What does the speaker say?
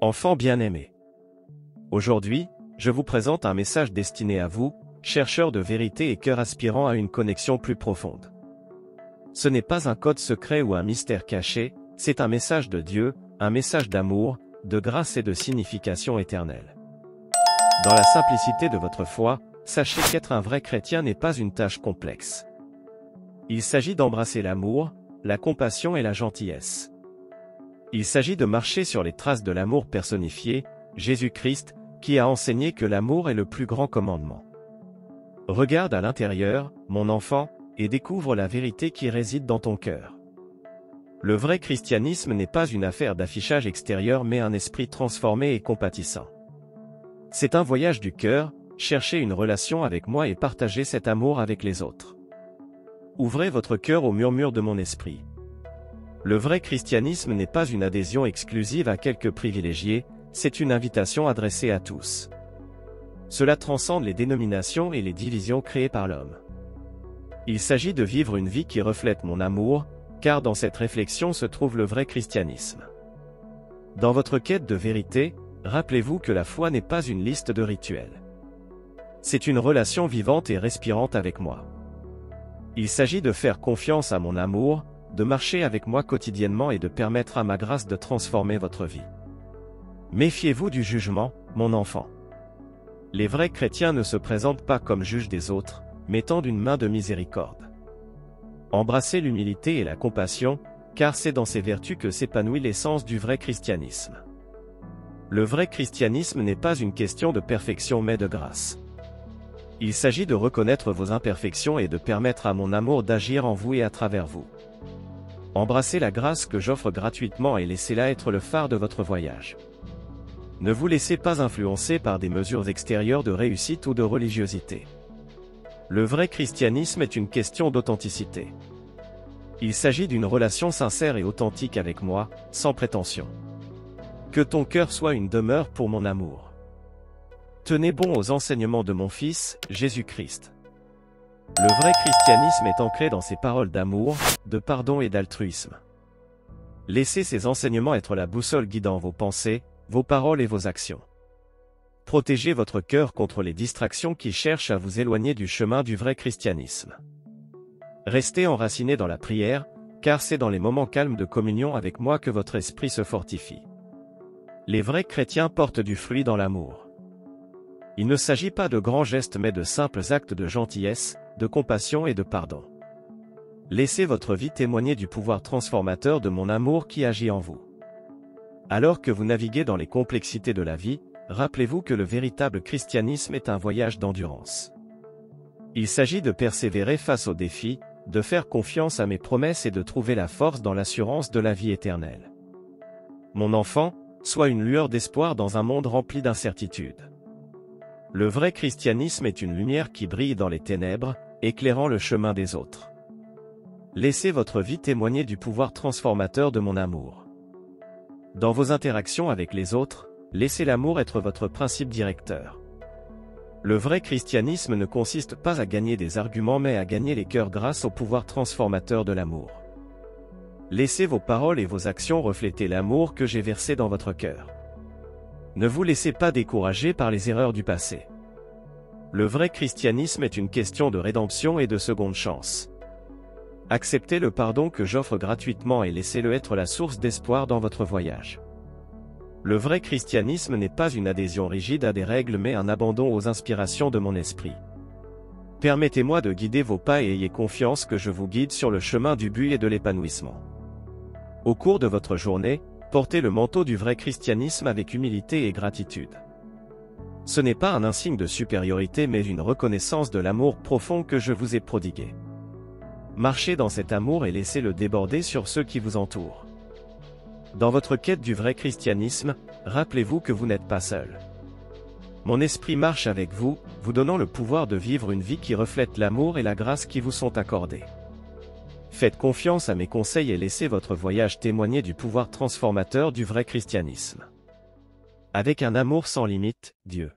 Enfants bien-aimés. Aujourd'hui, je vous présente un message destiné à vous, chercheurs de vérité et cœurs aspirant à une connexion plus profonde. Ce n'est pas un code secret ou un mystère caché, c'est un message de Dieu, un message d'amour, de grâce et de signification éternelle. Dans la simplicité de votre foi, sachez qu'être un vrai chrétien n'est pas une tâche complexe. Il s'agit d'embrasser l'amour, la compassion et la gentillesse. Il s'agit de marcher sur les traces de l'amour personnifié, Jésus-Christ, qui a enseigné que l'amour est le plus grand commandement. Regarde à l'intérieur, mon enfant, et découvre la vérité qui réside dans ton cœur. Le vrai christianisme n'est pas une affaire d'affichage extérieur mais un esprit transformé et compatissant. C'est un voyage du cœur, cherchez une relation avec moi et partagez cet amour avec les autres. Ouvrez votre cœur au murmure de mon esprit. Le vrai christianisme n'est pas une adhésion exclusive à quelques privilégiés, c'est une invitation adressée à tous. Cela transcende les dénominations et les divisions créées par l'homme. Il s'agit de vivre une vie qui reflète mon amour, car dans cette réflexion se trouve le vrai christianisme. Dans votre quête de vérité, rappelez-vous que la foi n'est pas une liste de rituels. C'est une relation vivante et respirante avec moi. Il s'agit de faire confiance à mon amour, de marcher avec moi quotidiennement et de permettre à ma grâce de transformer votre vie. Méfiez-vous du jugement, mon enfant. Les vrais chrétiens ne se présentent pas comme juges des autres, mais tendent une main de miséricorde. Embrassez l'humilité et la compassion, car c'est dans ces vertus que s'épanouit l'essence du vrai christianisme. Le vrai christianisme n'est pas une question de perfection mais de grâce. Il s'agit de reconnaître vos imperfections et de permettre à mon amour d'agir en vous et à travers vous. Embrassez la grâce que j'offre gratuitement et laissez-la être le phare de votre voyage. Ne vous laissez pas influencer par des mesures extérieures de réussite ou de religiosité. Le vrai christianisme est une question d'authenticité. Il s'agit d'une relation sincère et authentique avec moi, sans prétention. Que ton cœur soit une demeure pour mon amour. Tenez bon aux enseignements de mon Fils, Jésus-Christ. Le vrai christianisme est ancré dans ses paroles d'amour, de pardon et d'altruisme. Laissez ces enseignements être la boussole guidant vos pensées, vos paroles et vos actions. Protégez votre cœur contre les distractions qui cherchent à vous éloigner du chemin du vrai christianisme. Restez enracinés dans la prière, car c'est dans les moments calmes de communion avec moi que votre esprit se fortifie. Les vrais chrétiens portent du fruit dans l'amour. Il ne s'agit pas de grands gestes mais de simples actes de gentillesse, de compassion et de pardon. Laissez votre vie témoigner du pouvoir transformateur de mon amour qui agit en vous. Alors que vous naviguez dans les complexités de la vie, rappelez-vous que le véritable christianisme est un voyage d'endurance. Il s'agit de persévérer face aux défis, de faire confiance à mes promesses et de trouver la force dans l'assurance de la vie éternelle. Mon enfant, sois une lueur d'espoir dans un monde rempli d'incertitudes. Le vrai christianisme est une lumière qui brille dans les ténèbres, éclairant le chemin des autres. Laissez votre vie témoigner du pouvoir transformateur de mon amour. Dans vos interactions avec les autres, laissez l'amour être votre principe directeur. Le vrai christianisme ne consiste pas à gagner des arguments mais à gagner les cœurs grâce au pouvoir transformateur de l'amour. Laissez vos paroles et vos actions refléter l'amour que j'ai versé dans votre cœur. Ne vous laissez pas décourager par les erreurs du passé. Le vrai christianisme est une question de rédemption et de seconde chance. Acceptez le pardon que j'offre gratuitement et laissez-le être la source d'espoir dans votre voyage. Le vrai christianisme n'est pas une adhésion rigide à des règles mais un abandon aux inspirations de mon esprit. Permettez-moi de guider vos pas et ayez confiance que je vous guide sur le chemin du but et de l'épanouissement. Au cours de votre journée, portez le manteau du vrai christianisme avec humilité et gratitude. Ce n'est pas un insigne de supériorité mais une reconnaissance de l'amour profond que je vous ai prodigué. Marchez dans cet amour et laissez-le déborder sur ceux qui vous entourent. Dans votre quête du vrai christianisme, rappelez-vous que vous n'êtes pas seul. Mon esprit marche avec vous, vous donnant le pouvoir de vivre une vie qui reflète l'amour et la grâce qui vous sont accordés. Faites confiance à mes conseils et laissez votre voyage témoigner du pouvoir transformateur du vrai christianisme. Avec un amour sans limite, Dieu.